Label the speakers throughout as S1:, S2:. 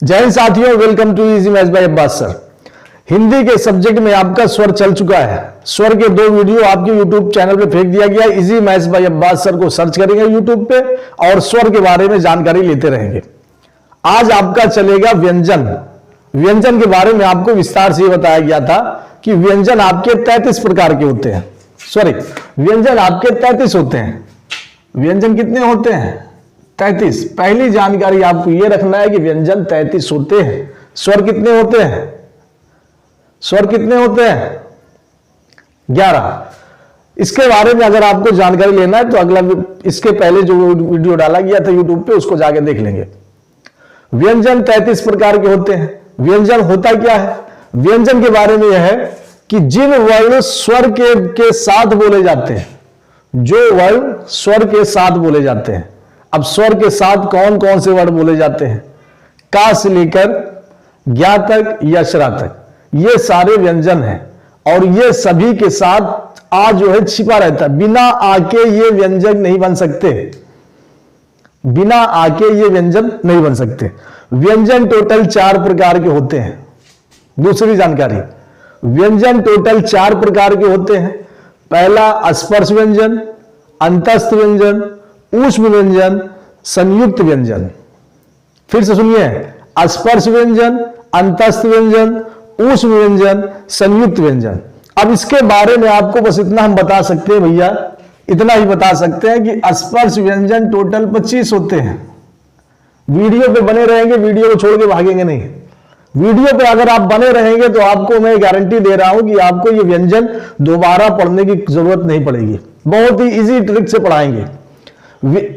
S1: जय हिंद साथियों, welcome to easy maths by Abbas sir. Hindi के सब्जेक्ट में आपका स्वर चल चुका है। स्वर के 2 वीडियो आपके यूट्यूब चैनल पे फेंक दिया गया। Easy maths by Abbas sir को सर्च करेंगे यूट्यूब पे और स्वर के बारे में जानकारी लेते रहेंगे। आज आपका चलेगा व्यंजन। व्यंजन के बारे में आपको विस्तार से बताया गया था कि व्यंजन आपके 33 प्रकार के होते हैं। सॉरी, व्यंजन आपके 33 होते हैं। व्यंजन कितने होते हैं? 33। पहली जानकारी आपको यह रखना है कि व्यंजन 33 होते हैं। स्वर कितने होते हैं? स्वर कितने होते हैं? 11। इसके बारे में अगर आपको जानकारी लेना है तो अगला, इसके पहले जो वीडियो डाला गया था यूट्यूब पे, उसको जाके देख लेंगे। व्यंजन 33 प्रकार के होते हैं। व्यंजन होता क्या है? व्यंजन के बारे में यह है कि जिन वर्ण स्वर के साथ बोले जाते हैं, जो वर्ण स्वर के साथ बोले जाते हैं। अब स्वर के साथ कौन कौन से वर्ण बोले जाते हैं? का से लेकर ज्ञा तक, यशरा तक, ये सारे व्यंजन हैं और ये सभी के साथ आ जो है छिपा रहता है। बिना आके ये व्यंजन नहीं बन सकते। बिना आके ये व्यंजन नहीं बन सकते। व्यंजन टोटल 4 प्रकार के होते हैं। दूसरी जानकारी, व्यंजन टोटल 4 प्रकार के होते हैं। पहला स्पर्श व्यंजन, अंतस्थ व्यंजन, ऊष्म व्यंजन, संयुक्त व्यंजन। फिर से सुनिए, स्पर्श व्यंजन, अंतस्थ व्यंजन, ऊष्म व्यंजन, संयुक्त व्यंजन। अब इसके बारे में आपको बस इतना हम बता सकते हैं भैया, इतना ही बता सकते हैं कि स्पर्श व्यंजन टोटल 25 होते हैं। वीडियो पे बने रहेंगे, वीडियो को छोड़ के भागेंगे नहीं। वीडियो पे अगर आप बने रहेंगे तो आपको मैं गारंटी दे रहा हूं कि आपको ये व्यंजन दोबारा पढ़ने की जरूरत नहीं पड़ेगी। बहुत ही इजी ट्रिक से पढ़ाएंगे।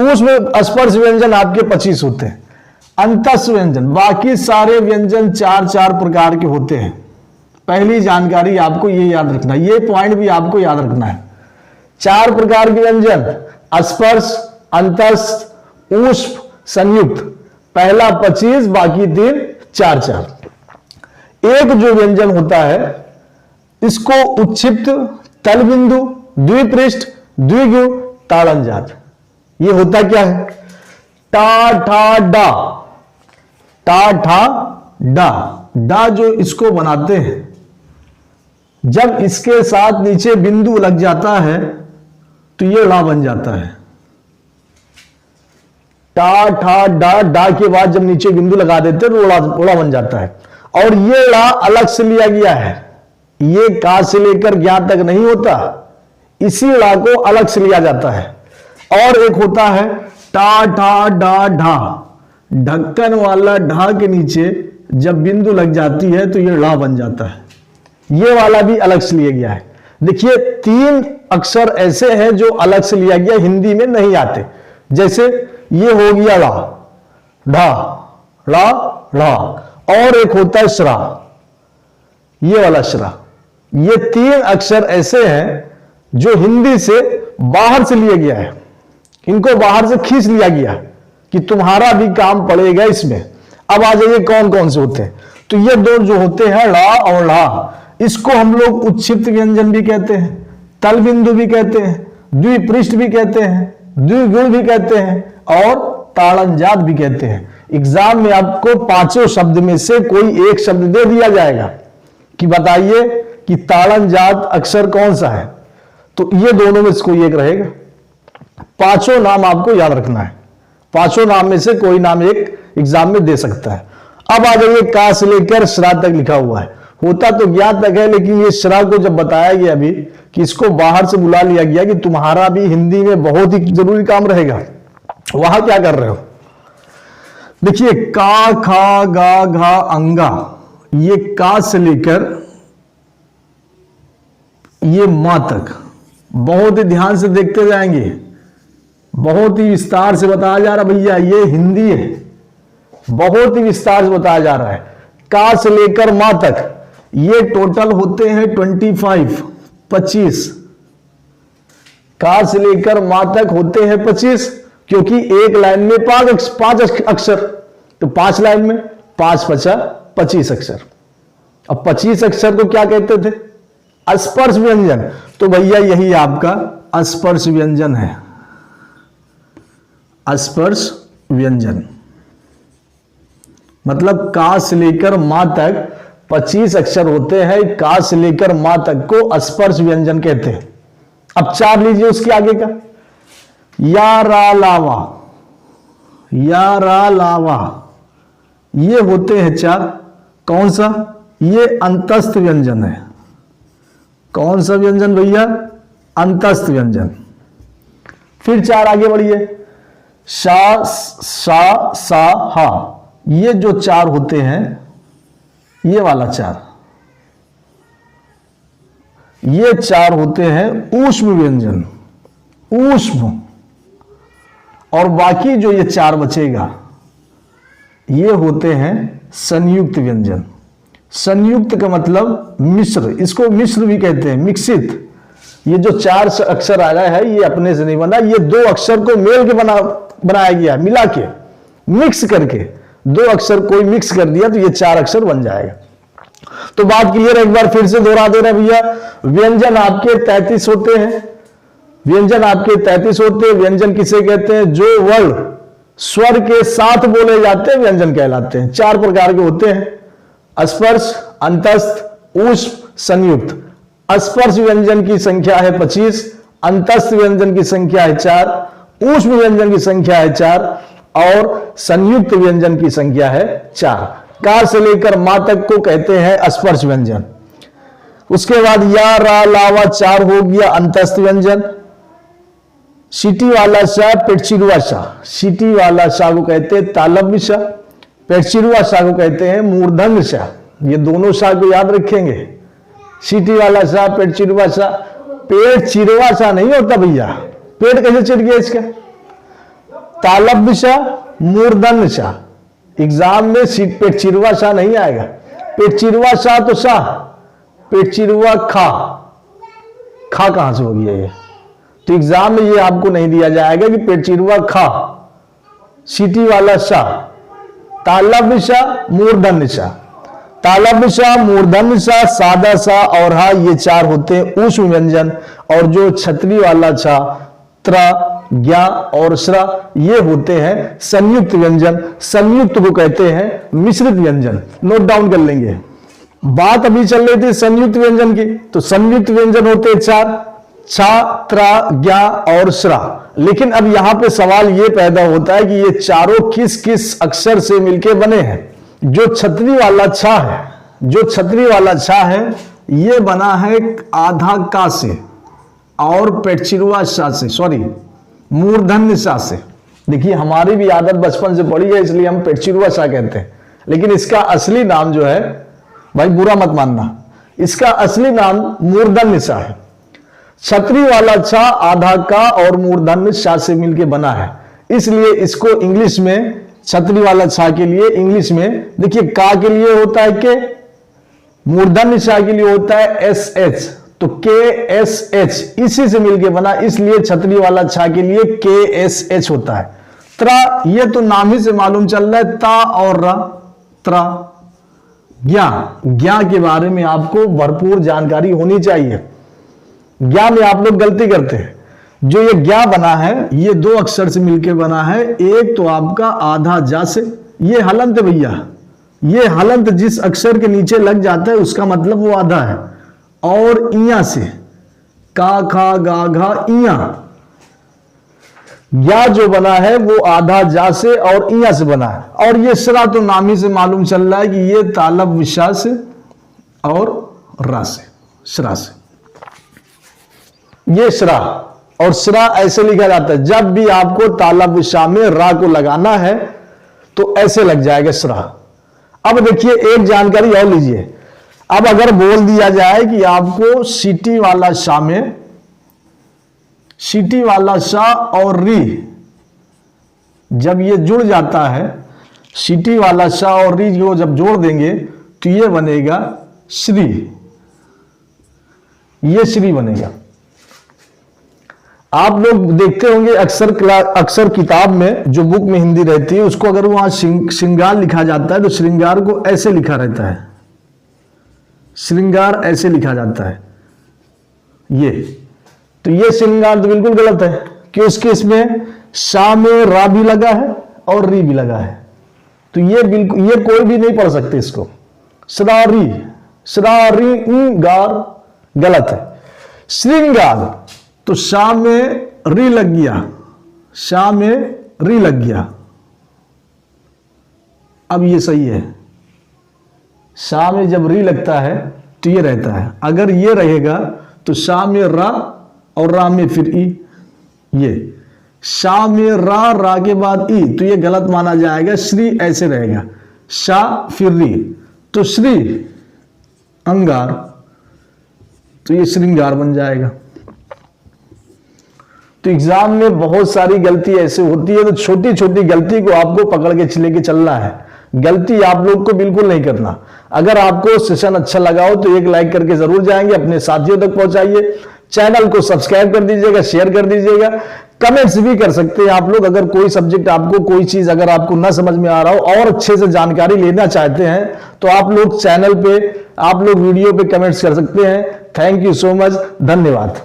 S1: उसमें स्पर्श व्यंजन आपके 25 होते हैं। अंतस्थ व्यंजन, बाकी सारे व्यंजन 4 प्रकार के होते हैं। पहली जानकारी आपको ये याद रखना, ये पॉइंट भी आपको याद रखना है। 4 प्रकार के व्यंजन, स्पर्श, अंतस्थ, ऊष्म, संयुक्त। पहला 25, बाकी 3 4। एक जो व्यंजन होता है इसको उच्छिप्त, तलबिंदु, द्विपृष्ठ, द्विगु, ताड़नजात। ये होता क्या है? टा ठा डा, टा ठा डा। डा जो इसको बनाते हैं, जब इसके साथ नीचे बिंदु लग जाता है तो ये ड़ा बन जाता है। टा ठा डा, डा के बाद जब नीचे बिंदु लगा देते हैं तो ड़ा बन जाता है। और ये ड़ा अलग से लिया गया है। ये का से लेकर ज्ञा तक नहीं होता, इसी ड़ा को अलग से लिया जाता है। और एक होता है टा ठा डा ढा, ढक्कन वाला ढा के नीचे जब बिंदु लग जाती है तो ये ड़ा बन जाता है। ये वाला भी अलग से लिया गया है। देखिए 3 अक्षर ऐसे हैं जो अलग से लिया गया, हिंदी में नहीं आते। जैसे ये हो गया ला, ढा, ला, ढा। और एक होता है श्रा, ये वाला श्रा। ये 3 अक्षर ऐसे हैं जो हिंदी से बाहर से लिया गया है। इनको बाहर से खींच लिया गया कि तुम्हारा भी काम पड़ेगा इसमें। अब आ जाइए कौन कौन से होते हैं। तो ये 2 जो होते हैं ला और ला, इसको हम लोग उच्छिप्त व्यंजन भी कहते हैं, तल बिंदु भी कहते हैं, द्विपृष्ठ भी कहते हैं, द्विगुण भी कहते हैं और ताड़नजात भी कहते हैं। एग्जाम में आपको 5 शब्द में से कोई एक शब्द दे दिया जाएगा कि बताइए कि ताड़नजात अक्षर कौन सा है, तो ये दोनों में से कोई एक रहेगा। 5 नाम आपको याद रखना है। 5 नाम में से कोई नाम एक एग्जाम में दे सकता है। अब आ जाइए का से लेकर श्रा तक लिखा हुआ है। होता तो ज्ञा तक है, लेकिन ये श्रा को जब बताया गया अभी कि इसको बाहर से बुला लिया गया कि तुम्हारा भी हिंदी में बहुत ही जरूरी काम रहेगा, वहां क्या कर रहे हो? देखिए का, खा, गा, घा, अंगा, ये का से लेकर ये मां तक बहुत ही ध्यान से देखते जाएंगे। बहुत ही विस्तार से बताया जा रहा भैया, ये हिंदी है, बहुत ही विस्तार से बताया जा रहा है। का से लेकर मां तक ये टोटल होते हैं 25। का से लेकर मां तक होते हैं 25, क्योंकि एक लाइन में 5 अक्षर, तो 5 लाइन में 5 × 25 अक्षर। अब 25 अक्षर को क्या कहते थे? स्पर्श व्यंजन। तो भैया यही आपका स्पर्श व्यंजन है। स्पर्श व्यंजन मतलब का से लेकर मां तक 25 अक्षर होते हैं। का से लेकर मां तक को स्पर्श व्यंजन कहते हैं। अब 4 लीजिए उसके आगे का, या रा लावा, या रा लावा, ये होते हैं 4। कौन सा? ये अंतस्थ व्यंजन है। कौन सा व्यंजन भैया? अंतस्थ व्यंजन। फिर 4 आगे बढ़िए, शा सा सा हा, ये जो 4 होते हैं, ये वाला 4, ये 4 होते हैं ऊष्म व्यंजन, ऊष्म। और बाकी जो ये 4 बचेगा, ये होते हैं संयुक्त व्यंजन। संयुक्त का मतलब मिश्र, इसको मिश्र भी कहते हैं, मिश्रित। ये जो 4 अक्षर आ रहा है, ये अपने से नहीं बना, ये 2 अक्षर को मेल के बनाया गया, मिला के, मिक्स करके 2 अक्षर कोई मिक्स कर दिया तो ये 4 अक्षर बन जाएगा। तो बात क्लियर है, एक बार फिर से दोहरा दे रहे हैं भैया। व्यंजन आपके 33 होते हैं। व्यंजन आपके 33 होते हैं। व्यंजन किसे कहते हैं? जो वर्ण स्वर के साथ बोले जाते हैं व्यंजन कहलाते हैं। 4 प्रकार के होते हैं, स्पर्श, अंतस्थ, ऊष्म, संयुक्त। स्पर्श व्यंजन की संख्या है 25, अंतस्थ व्यंजन की संख्या है 4, ऊष्म व्यंजन की संख्या है 4 और संयुक्त व्यंजन की संख्या है 4। का से लेकर मां तक को कहते हैं स्पर्श व्यंजन। उसके बाद या रा लावा 4 हो गया अंतस्थ व्यंजन। सीटी वाला शाह, पेटचिरुआ शाह, सीटी वाला शाह को कहते हैं तालव्य शाह, पेटचिरुआ शाह को कहते हैं मूर्धन्य शाह। ये दोनों शाह को याद रखेंगे, सीटी वाला शाह, पेटचिरुआ शाह। पेट चिरवा शाह नहीं होता भैया, पेट कैसे चिर गया इसका? तालव्य शाह, मूर्धन्य शाह। एग्जाम में पेट चिरवा शाह नहीं आएगा। पेट चिरवा शाह तो शाह, पेट चिरवा खा, खा कहां से हो गया ये? तो एग्जाम में ये आपको नहीं दिया जाएगा कि पेट चिरवा खा, सीटी वाला शाह, तालव्य शाह, मूर्धन्य शाह। तालव्य शाह, मूर्धन्य शाह, सादा शाह और हा, ये 4 होते हैं ऊष्म व्यंजन। और जो छतरी वाला शाह, त्रा, ज्ञा और श्रा, ये होते हैं संयुक्त व्यंजन। संयुक्त को कहते हैं मिश्रित व्यंजन। नोट डाउन कर लेंगे। बात अभी चल रही थी संयुक्त व्यंजन की, तो संयुक्त व्यंजन होते हैं 4, छा, त्रा, ज्ञा और श्रा। लेकिन अब यहां पे सवाल ये पैदा होता है कि ये चारों किस किस अक्षर से मिलके बने हैं। जो छतरी वाला छा है, जो छतरी वाला छा है, ये बना है आधा का से और पेटचिरुआ शाह से, सॉरी मूर्धन्य शाह से। देखिए हमारी भी आदत बचपन से पड़ी है, इसलिए हम पेटचिरुआ शाह कहते हैं। लेकिन इसका असली नाम जो है, भाई बुरा मत मानना, इसका असली नाम मूर्धन्य शाह है। छतरी वाला छा आधा का और मूर्धन्य शाह से मिलके बना है, इसलिए इसको इंग्लिश में, छतरी वाला छा के लिए इंग्लिश में देखिए का के लिए होता है के, मूर्धन्य शाह के लिए होता है SH, तो KSH इसी से मिलके बना, इसलिए छतरी वाला छा के लिए KSH होता है। त्रा, ये तो नाम ही से मालूम चल रहा है, ता और रा, त्रा। ज्ञा, ज्ञा के बारे में आपको भरपूर जानकारी होनी चाहिए। ज्ञा में आप लोग गलती करते हैं। जो ये ज्ञा बना है, ये 2 अक्षर से मिलके बना है। एक तो आपका आधा जा से, ये हलंत भैया, ये हलंत जिस अक्षर के नीचे लग जाता है उसका मतलब वो आधा है। और इया से, का, खा, गा, घा, इया, ज्ञा जो बना है वो आधा जा से और इया से बना है। और ये श्रा तो नाम ही से मालूम चल रहा है कि ये तालव्य शाह से और रा से, श्रा से, ये श्रा। और श्रा ऐसे लिखा जाता है, जब भी आपको तालव्य शाह में रा को लगाना है तो ऐसे लग जाएगा श्रा। अब देखिए एक जानकारी और लीजिए। अब अगर बोल दिया जाए कि आपको सीटी वाला शाह में, सीटी वाला शाह और री जब ये जुड़ जाता है, सीटी वाला शाह और री को जब जोड़ देंगे तो ये बनेगा श्री, ये श्री बनेगा। आप लोग देखते होंगे अक्सर किताब में, जो बुक में हिंदी रहती है, उसको अगर वहां श्रृंगार लिखा जाता है तो श्रृंगार को ऐसे लिखा रहता है, श्रृंगार ऐसे लिखा जाता है ये। तो ये श्रृंगार तो बिल्कुल गलत है कि उसके इसमें शा में रा भी लगा है और री भी लगा है। तो तो ये बिल्कुल, ये कोई भी नहीं पढ़ सकते इसको। श्रृंगार गलत है। श्रृंगार तो शाह में री लग गया, शाह में री लग गया। अब ये सही है, शाह में जब री लगता है तो ये रहता है। अगर ये रहेगा तो शाह में रा और रा में फिर ई, ये शाह में रा के बाद ई, तो ये गलत माना जाएगा। श्री ऐसे रहेगा, शाह फिर री, तो श्री अंगार, तो ये श्रृंगार बन जाएगा। तो एग्जाम में बहुत सारी गलती ऐसे होती है, तो छोटी छोटी गलती को आपको पकड़ के लेके चलना है। गलती आप लोग को बिल्कुल नहीं करना। अगर आपको सेशन अच्छा लगा हो तो एक लाइक करके जरूर जाएंगे, अपने साथियों तक पहुंचाइए, चैनल को सब्सक्राइब कर दीजिएगा, शेयर कर दीजिएगा, कमेंट्स भी कर सकते हैं आप लोग। अगर कोई सब्जेक्ट आपको, कोई चीज अगर आपको ना समझ में आ रहा हो और अच्छे से जानकारी लेना चाहते हैं तो आप लोग चैनल पे, आप लोग वीडियो पे कमेंट्स कर सकते हैं। थैंक यू सो मच, धन्यवाद।